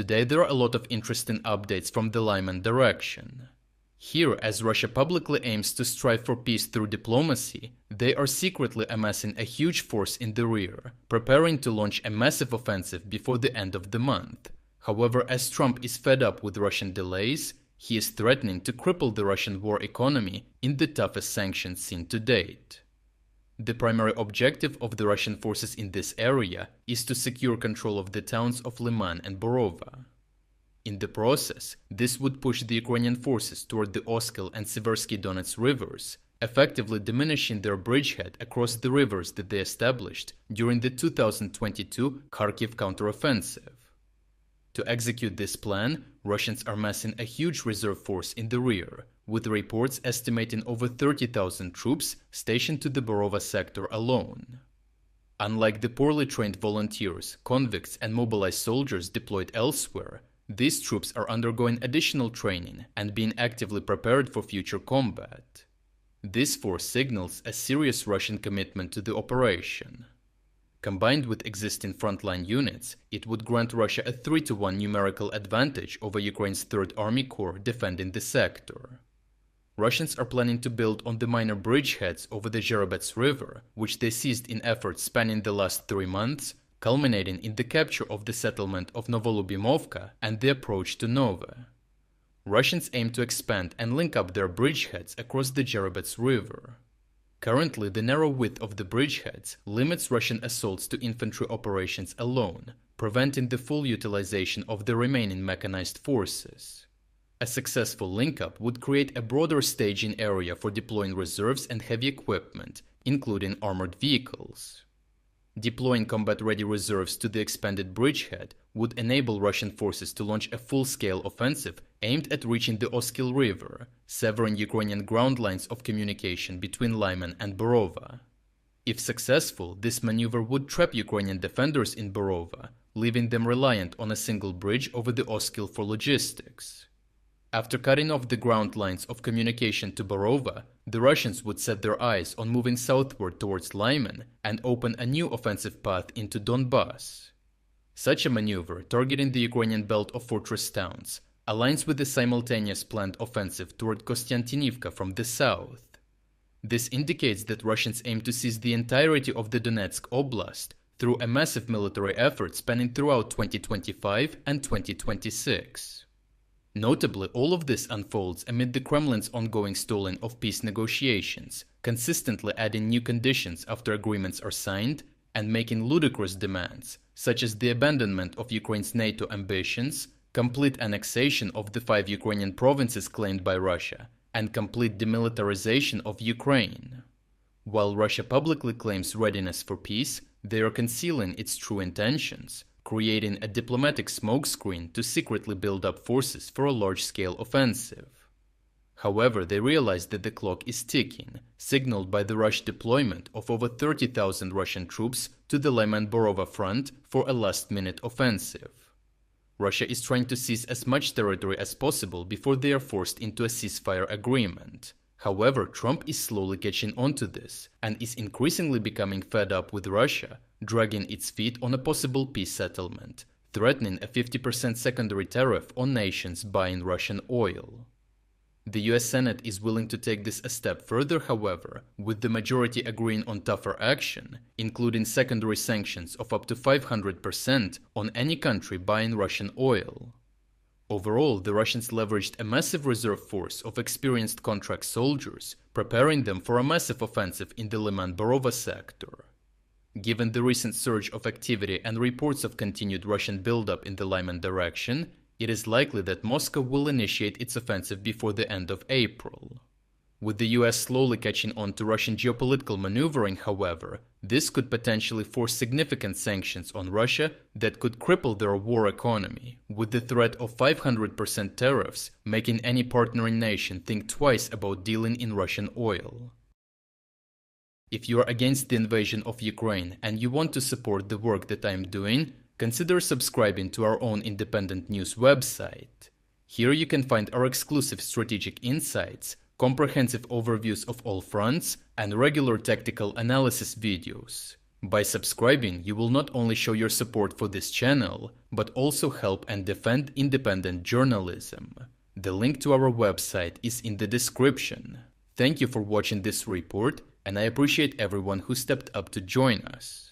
Today there are a lot of interesting updates from the Lyman direction. Here, as Russia publicly aims to strive for peace through diplomacy, they are secretly amassing a huge force in the rear, preparing to launch a massive offensive before the end of the month. However, as Trump is fed up with Russian delays, he is threatening to cripple the Russian war economy in the toughest sanctions seen to date. The primary objective of the Russian forces in this area is to secure control of the towns of Liman and Borova. In the process, this would push the Ukrainian forces toward the Oskil and Siversky Donets rivers, effectively diminishing their bridgehead across the rivers that they established during the 2022 Kharkiv counteroffensive. To execute this plan, Russians are massing a huge reserve force in the rear, with reports estimating over 30,000 troops stationed to the Borova sector alone. Unlike the poorly trained volunteers, convicts, and mobilized soldiers deployed elsewhere, these troops are undergoing additional training and being actively prepared for future combat. This force signals a serious Russian commitment to the operation. Combined with existing frontline units, it would grant Russia a 3-to-1 numerical advantage over Ukraine's 3rd Army Corps defending the sector. Russians are planning to build on the minor bridgeheads over the Zherebets River, which they seized in efforts spanning the last 3 months, culminating in the capture of the settlement of Novolubimovka and the approach to Nova. Russians aim to expand and link up their bridgeheads across the Zherebets River. Currently, the narrow width of the bridgeheads limits Russian assaults to infantry operations alone, preventing the full utilization of the remaining mechanized forces. A successful link-up would create a broader staging area for deploying reserves and heavy equipment, including armored vehicles. Deploying combat-ready reserves to the expanded bridgehead would enable Russian forces to launch a full-scale offensive aimed at reaching the Oskil River, severing Ukrainian ground lines of communication between Lyman and Borova. If successful, this maneuver would trap Ukrainian defenders in Borova, leaving them reliant on a single bridge over the Oskil for logistics. After cutting off the ground lines of communication to Borova, the Russians would set their eyes on moving southward towards Lyman and open a new offensive path into Donbass. Such a maneuver, targeting the Ukrainian belt of fortress towns, aligns with the simultaneous planned offensive toward Kostiantynivka from the south. This indicates that Russians aim to seize the entirety of the Donetsk Oblast through a massive military effort spanning throughout 2025 and 2026. Notably, all of this unfolds amid the Kremlin's ongoing stalling of peace negotiations, consistently adding new conditions after agreements are signed and making ludicrous demands, such as the abandonment of Ukraine's NATO ambitions, complete annexation of the 5 Ukrainian provinces claimed by Russia, and complete demilitarization of Ukraine. While Russia publicly claims readiness for peace, they are concealing its true intentions, creating a diplomatic smokescreen to secretly build up forces for a large-scale offensive. However, they realize that the clock is ticking, signaled by the rushed deployment of over 30,000 Russian troops to the Lyman-Borova front for a last-minute offensive. Russia is trying to seize as much territory as possible before they are forced into a ceasefire agreement. However, Trump is slowly catching on to this and is increasingly becoming fed up with Russia, dragging its feet on a possible peace settlement, threatening a 50% secondary tariff on nations buying Russian oil. The US Senate is willing to take this a step further, however, with the majority agreeing on tougher action, including secondary sanctions of up to 500% on any country buying Russian oil. Overall, the Russians leveraged a massive reserve force of experienced contract soldiers, preparing them for a massive offensive in the Liman-Borova sector. Given the recent surge of activity and reports of continued Russian buildup in the Lyman direction, it is likely that Moscow will initiate its offensive before the end of April. With the US slowly catching on to Russian geopolitical maneuvering, however, this could potentially force significant sanctions on Russia that could cripple their war economy, with the threat of 500% tariffs making any partnering nation think twice about dealing in Russian oil. If you are against the invasion of Ukraine and you want to support the work that I am doing, consider subscribing to our own independent news website. Here you can find our exclusive strategic insights, comprehensive overviews of all fronts, and regular tactical analysis videos. By subscribing, you will not only show your support for this channel, but also help and defend independent journalism. The link to our website is in the description. Thank you for watching this report, and I appreciate everyone who stepped up to join us.